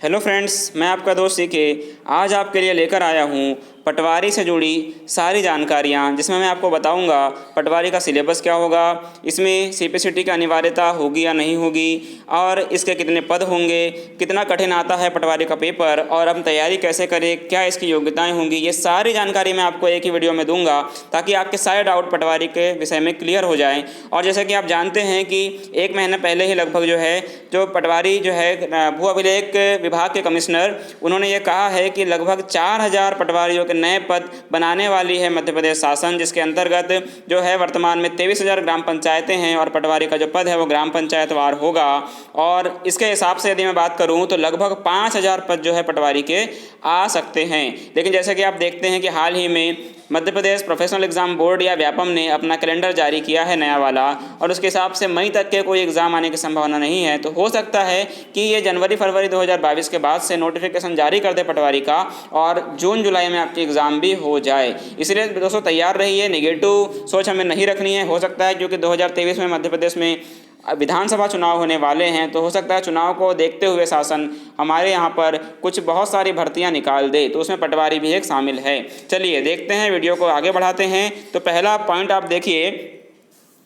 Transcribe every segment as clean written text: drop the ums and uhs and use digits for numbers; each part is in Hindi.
हेलो फ्रेंड्स, मैं आपका दोस्त सीके आज आपके लिए लेकर आया हूँ पटवारी से जुड़ी सारी जानकारियाँ, जिसमें मैं आपको बताऊंगा पटवारी का सिलेबस क्या होगा, इसमें सीपीसीटी की अनिवार्यता होगी या नहीं होगी, और इसके कितने पद होंगे, कितना कठिन आता है पटवारी का पेपर, और हम तैयारी कैसे करें, क्या इसकी योग्यताएं होंगी। ये सारी जानकारी मैं आपको एक ही वीडियो में दूंगा ताकि आपके सारे डाउट पटवारी के विषय में क्लियर हो जाएँ। और जैसा कि आप जानते हैं कि एक महीने पहले ही लगभग जो पटवारी भू अभिलेख विभाग के कमिश्नर, उन्होंने ये कहा है कि लगभग 4000 पटवारियों के नए पद बनाने वाली है मध्य प्रदेश शासन, जिसके अंतर्गत वर्तमान में 23,000 ग्राम पंचायतें हैं और पटवारी का जो पद है वो ग्राम पंचायतवार होगा। और इसके हिसाब से यदि मैं बात करूं तो लगभग 5000 पद पटवारी के आ सकते हैं। लेकिन जैसे कि आप देखते हैं कि हाल ही में Madhya Pradesh professional exam board या व्यापम ने अपना कैलेंडर जारी किया है नया वाला, और उसके हिसाब से मई तक के कोई एग्ज़ाम आने की संभावना नहीं है। तो हो सकता है कि ये जनवरी-फरवरी 2022 के बाद से नोटिफिकेशन जारी कर दे पटवारी का, और जून-जुलाई में आपकी एग्ज़ाम भी हो जाए। इसलिए दोस्तों तैयार रहिए, नेगेटिव सोच हमें नहीं रखनी है। हो सकता है क्योंकि 2023 में मध्य प्रदेश में विधानसभा चुनाव होने वाले हैं, तो हो सकता है चुनाव को देखते हुए शासन हमारे यहाँ पर कुछ बहुत सारी भर्तियाँ निकाल दे, तो उसमें पटवारी भी एक शामिल है। चलिए देखते हैं, वीडियो को आगे बढ़ाते हैं। तो पहला पॉइंट आप देखिए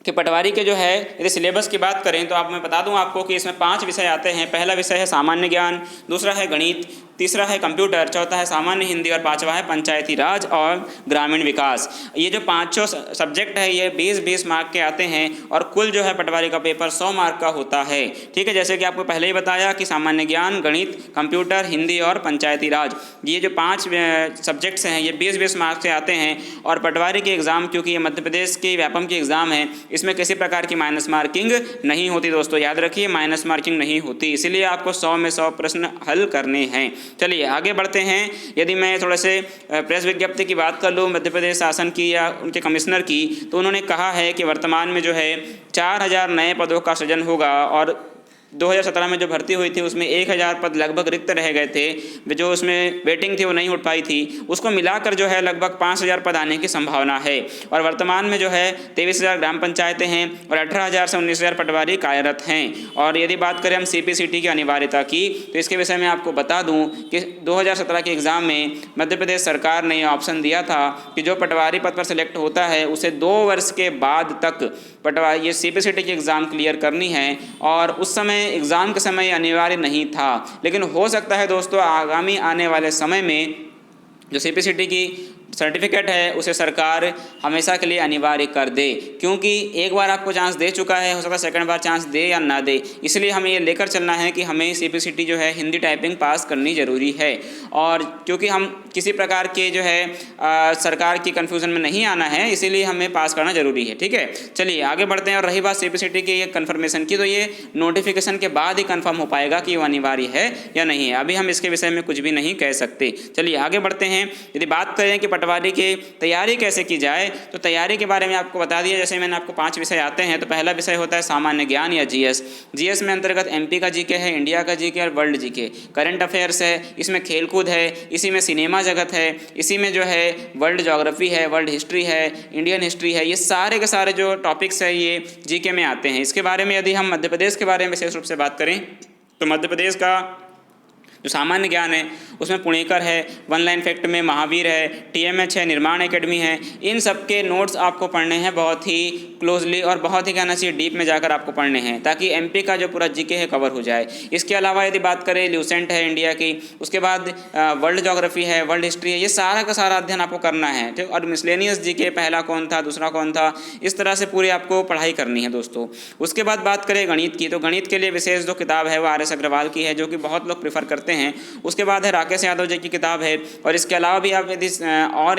कि पटवारी के यदि सिलेबस की बात करें तो मैं बता दूं आपको कि इसमें 5 विषय आते हैं। पहला विषय है सामान्य ज्ञान, दूसरा है गणित, तीसरा है कंप्यूटर, चौथा है सामान्य हिंदी और पांचवा है पंचायती राज और ग्रामीण विकास। ये जो पांचों सब्जेक्ट है ये 20-20 मार्क के आते हैं, और कुल पटवारी का पेपर 100 मार्क का होता है। ठीक है, जैसे कि आपको पहले ही बताया कि सामान्य ज्ञान, गणित, कंप्यूटर, हिंदी और पंचायती राज, ये जो 5 सब्जेक्ट्स हैं ये 20-20 मार्क्स से आते हैं। और पटवारी के एग्ज़ाम, क्योंकि ये मध्य प्रदेश के व्यापम के एग्ज़ाम है, इसमें किसी प्रकार की माइनस मार्किंग नहीं होती। दोस्तों याद रखिए, माइनस मार्किंग नहीं होती, इसीलिए आपको 100 में 100 प्रश्न हल करने हैं। चलिए आगे बढ़ते हैं। यदि मैं थोड़ा से प्रेस विज्ञप्ति की बात कर लूँ मध्य प्रदेश शासन की या उनके कमिश्नर की, तो उन्होंने कहा है कि वर्तमान में 4000 नए पदों का सृजन होगा, और 2017 में जो भर्ती हुई थी उसमें 1000 पद लगभग रिक्त रह गए थे। जो उसमें वेटिंग थी वो नहीं उठ पाई थी, उसको मिलाकर लगभग 5000 पद आने की संभावना है। और वर्तमान में 23,000 ग्राम पंचायतें हैं और 18,000 से 19,000 पटवारी कार्यरत हैं। और यदि बात करें हम सीपीसीटी की अनिवार्यता की, तो इसके विषय में आपको बता दूं कि 2017 के एग्ज़ाम में मध्य प्रदेश सरकार ने ऑप्शन दिया था कि जो पटवारी पद पर सिलेक्ट होता है उसे 2 वर्ष के बाद तक पटवारी ये सीपीसीटी की एग्ज़ाम क्लियर करनी है। और उस समय एग्ज़ाम के समय अनिवार्य नहीं था, लेकिन हो सकता है दोस्तों आगामी आने वाले समय में जो सीपीसीटी की सर्टिफिकेट है उसे सरकार हमेशा के लिए अनिवार्य कर दे, क्योंकि एक बार आपको चांस दे चुका है, हो सकता है सेकंड बार चांस दे या ना दे। इसलिए हमें ये लेकर चलना है कि हमें सीपीसीटी हिंदी टाइपिंग पास करनी ज़रूरी है। और क्योंकि हम किसी प्रकार के सरकार की कन्फ्यूज़न में नहीं आना है, इसीलिए हमें पास करना ज़रूरी है। ठीक है, चलिए आगे बढ़ते हैं। और रही बात सीपीसीटी की कन्फर्मेशन की, तो ये नोटिफिकेशन के बाद ही कन्फर्म हो पाएगा कि वो अनिवार्य है या नहीं है। अभी हम इसके विषय में कुछ भी नहीं कह सकते। चलिए आगे बढ़ते हैं। यदि बात करें कि पटवारी की तैयारी कैसे की जाए, तो तैयारी के बारे में आपको बता दिया। जैसे मैंने आपको 5 विषय आते हैं, तो पहला विषय होता है सामान्य ज्ञान या जीएस। जीएस में अंतर्गत एमपी का जीके है, इंडिया का जीके और वर्ल्ड जीके। करंट अफेयर्स है, इसमें खेलकूद है, इसी में सिनेमा जगत है, इसी में वर्ल्ड ज्योग्राफी है, वर्ल्ड हिस्ट्री है, इंडियन हिस्ट्री है। ये सारे के सारे जो टॉपिक्स है ये जीके में आते हैं। इसके बारे में यदि हम मध्य प्रदेश के बारे में विशेष रूप से बात करें, तो मध्य प्रदेश का जो सामान्य ज्ञान है उसमें पुणेकर है, वन लाइन फैक्ट में महावीर है, टीएमएच है, निर्माण एकेडमी है। इन सब के नोट्स आपको पढ़ने हैं बहुत ही क्लोजली, और बहुत ही कहना चाहिए डीप में जाकर आपको पढ़ने हैं, ताकि एमपी का जो पूरा जीके है कवर हो जाए। इसके अलावा यदि बात करें ल्यूसेंट है इंडिया की, उसके बाद वर्ल्ड ज्योग्राफी है, वर्ल्ड हिस्ट्री है, ये सारा का सारा अध्ययन आपको करना है। ठीक, और मिसलेनियस जीके पहला कौन था, दूसरा कौन था, इस तरह से पूरी आपको पढ़ाई करनी है दोस्तों। उसके बाद बात करें गणित की, तो गणित के लिए विशेष जो किताब है वो आर.एस. अग्रवाल की है, जो कि बहुत लोग प्रीफर करते हैं। उसके बाद है राकेश यादव जी की किताब है। और इसके अलावा भी आप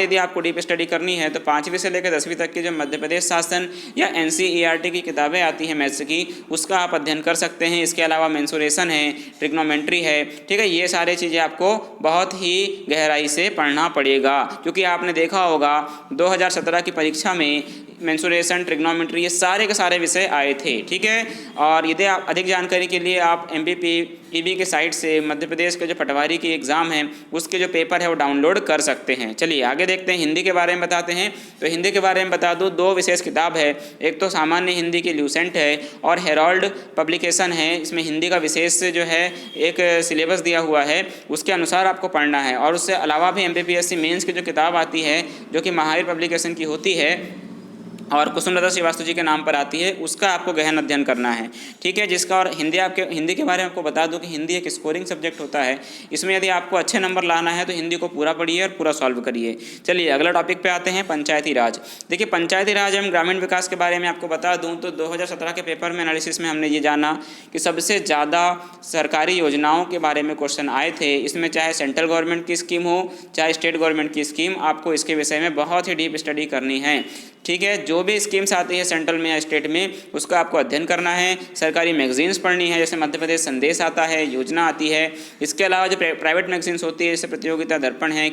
यदि आपको डीप स्टडी करनी है, तो 5वीं से लेकर 10वीं तक की जो मध्य प्रदेश शासन या एनसीईआरटी की किताबें आती हैं मैथ्स की, उसका आप अध्ययन कर सकते हैं। इसके अलावा मेंसुरेशन है, ट्रिग्नोमेट्री है। ठीक है, ये सारी चीज़ें आपको बहुत ही गहराई से पढ़ना पड़ेगा, क्योंकि आपने देखा होगा 2017 की परीक्षा में मेंसुरेशन, ट्रिग्नोमेट्री, ये सारे के सारे विषय आए थे। ठीक है, और यदि आप अधिक जानकारी के लिए आप MPPEB के साइट से मध्य प्रदेश के जो पटवारी की एग्ज़ाम है उसके जो पेपर है वो डाउनलोड कर सकते हैं। चलिए आगे देखते हैं, हिंदी के बारे में बताते हैं। तो हिंदी के बारे में बता दूँ, 2 विशेष किताब है, एक तो सामान्य हिंदी की ल्यूसेंट है और हेराल्ड पब्लिकेशन है। इसमें हिंदी का विशेष जो है एक सिलेबस दिया हुआ है, उसके अनुसार आपको पढ़ना है। और उससे अलावा भी MPPSC मेंस की जो किताब आती है जो कि महावीर पब्लिकेशन की होती है और कुसुमलता श्रीवास्तव जी के नाम पर आती है, उसका आपको गहन अध्ययन करना है। ठीक है, जिसका और हिंदी के बारे में आपको बता दूं कि हिंदी एक स्कोरिंग सब्जेक्ट होता है। इसमें यदि आपको अच्छे नंबर लाना है तो हिंदी को पूरा पढ़िए और पूरा सॉल्व करिए। चलिए अगला टॉपिक पे आते हैं, पंचायती राज। देखिए पंचायती राज एवं ग्रामीण विकास के बारे में आपको बता दूँ तो 2017 के पेपर में एनालिसिस में हमने ये जाना कि सबसे ज़्यादा सरकारी योजनाओं के बारे में क्वेश्चन आए थे। इसमें चाहे सेंट्रल गवर्नमेंट की स्कीम हो चाहे स्टेट गवर्नमेंट की स्कीम, आपको इसके विषय में बहुत ही डीप स्टडी करनी है। ठीक है, जो भी स्कीम्स आती है सेंट्रल में या स्टेट में उसका आपको अध्ययन करना है। सरकारी मैगजीन्स पढ़नी है, जैसे मध्य प्रदेश संदेश आता है, योजना आती है। इसके अलावा जो प्राइवेट मैगजीन्स होती है जैसे प्रतियोगिता दर्पण है,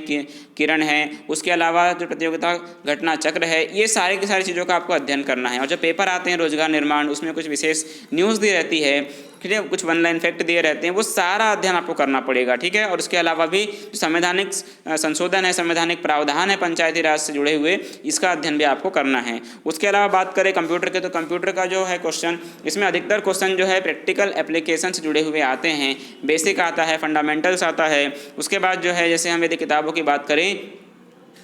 किरण है, उसके अलावा जो प्रतियोगिता घटना चक्र है, ये सारी की सारी चीज़ों का आपको अध्ययन करना है। और जो पेपर आते हैं रोजगार निर्माण, उसमें कुछ विशेष न्यूज़ दी रहती है, ठीक है, कुछ 1 लाइन फैक्ट दिए रहते हैं, वो सारा अध्ययन आपको करना पड़ेगा। ठीक है, और उसके अलावा भी जो संवैधानिक संशोधन है, संवैधानिक प्रावधान है पंचायती राज से जुड़े हुए, इसका अध्ययन भी आपको करना है। उसके अलावा बात करें कंप्यूटर के, तो कंप्यूटर का जो है क्वेश्चन, इसमें अधिकतर क्वेश्चन जो है प्रैक्टिकल एप्लीकेशन से जुड़े हुए आते हैं। बेसिक आता है, फंडामेंटल्स आता है। उसके बाद जो है जैसे हम यदि किताबों की बात करें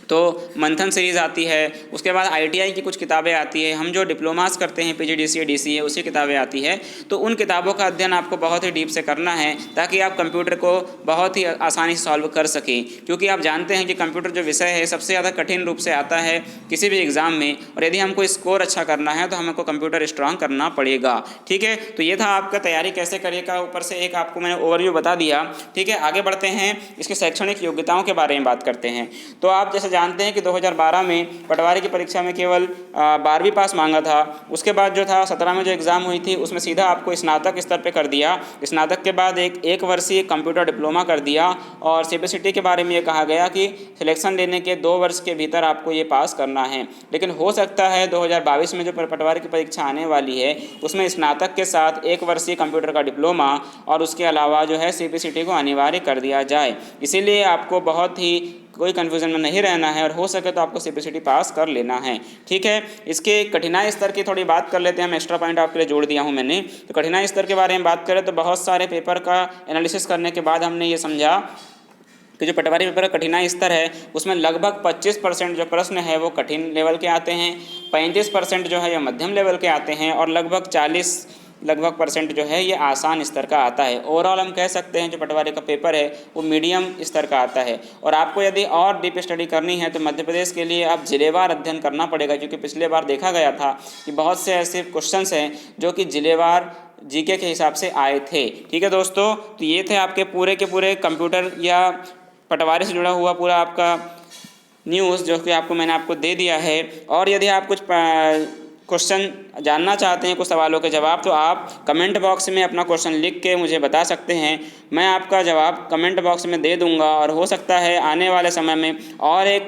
तो मंथन सीरीज़ आती है। उसके बाद ITI की कुछ किताबें आती है, हम जो डिप्लोमास करते हैं PGDCA DCA उसकी किताबें आती है। तो उन किताबों का अध्ययन आपको बहुत ही डीप से करना है ताकि आप कंप्यूटर को बहुत ही आसानी से सॉल्व कर सकें। क्योंकि आप जानते हैं कि कंप्यूटर जो विषय है सबसे ज़्यादा कठिन रूप से आता है किसी भी एग्ज़ाम में, और यदि हमको स्कोर अच्छा करना है तो हमको कंप्यूटर स्ट्रांग करना पड़ेगा। ठीक है, तो ये था आपका तैयारी कैसे करिएगा, ऊपर से एक आपको मैंने ओवरव्यू बता दिया। ठीक है, आगे बढ़ते हैं, इसके शैक्षणिक योग्यताओं के बारे में बात करते हैं। तो आप जैसे जानते हैं कि 2012 में पटवारी की परीक्षा में केवल 12वीं पास मांगा था। उसके बाद जो था 17 में जो एग्ज़ाम हुई थी उसमें सीधा आपको स्नातक स्तर पे कर दिया। स्नातक के बाद एक वर्षीय कंप्यूटर डिप्लोमा कर दिया। और CPCT के बारे में ये कहा गया कि सिलेक्शन लेने के 2 वर्ष के भीतर आपको ये पास करना है। लेकिन हो सकता है 2022 में जो पटवारी की परीक्षा आने वाली है उसमें स्नातक के साथ 1 वर्षीय कंप्यूटर का डिप्लोमा और उसके अलावा जो है CPCT को अनिवार्य कर दिया जाए। इसीलिए आपको बहुत ही कोई कन्फ्यूज़न में नहीं रहना है और हो सके तो आपको CPCT पास कर लेना है। ठीक है, इसके कठिनाई स्तर की थोड़ी बात कर लेते हैं, हम एक्स्ट्रा पॉइंट आपके लिए जोड़ दिया हूं मैंने। तो कठिनाई स्तर के बारे में बात करें तो बहुत सारे पेपर का एनालिसिस करने के बाद हमने ये समझा कि जो पटवारी पेपर का कठिनाई स्तर है उसमें लगभग 25% जो प्रश्न है वो कठिन लेवल के आते हैं, 35% जो है ये मध्यम लेवल के आते हैं और लगभग 40% जो है ये आसान स्तर का आता है। ओवरऑल हम कह सकते हैं जो पटवारी का पेपर है वो मीडियम स्तर का आता है। और आपको यदि और डीप स्टडी करनी है तो मध्य प्रदेश के लिए आप जिलेवार अध्ययन करना पड़ेगा, क्योंकि पिछले बार देखा गया था कि बहुत से ऐसे क्वेश्चंस हैं जो कि जिलेवार GK के हिसाब से आए थे। ठीक है दोस्तों, तो ये थे आपके पूरे के पूरे कंप्यूटर या पटवारी से जुड़ा हुआ पूरा आपका न्यूज़ जो कि आपको मैंने आपको दे दिया है। और यदि आप कुछ क्वेश्चन जानना चाहते हैं, कुछ सवालों के जवाब, तो आप कमेंट बॉक्स में अपना क्वेश्चन लिख के मुझे बता सकते हैं। मैं आपका जवाब कमेंट बॉक्स में दे दूंगा और हो सकता है आने वाले समय में और एक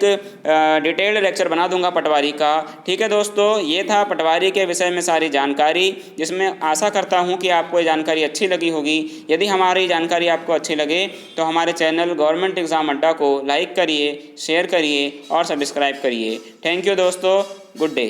डिटेल्ड लेक्चर बना दूंगा पटवारी का। ठीक है दोस्तों, ये था पटवारी के विषय में सारी जानकारी, जिसमें आशा करता हूँ कि आपको ये जानकारी अच्छी लगी होगी। यदि हमारी जानकारी आपको अच्छी लगे तो हमारे चैनल गवर्नमेंट एग्ज़ाम अड्डा को लाइक करिए, शेयर करिए और सब्सक्राइब करिए। थैंक यू दोस्तों, गुड डे।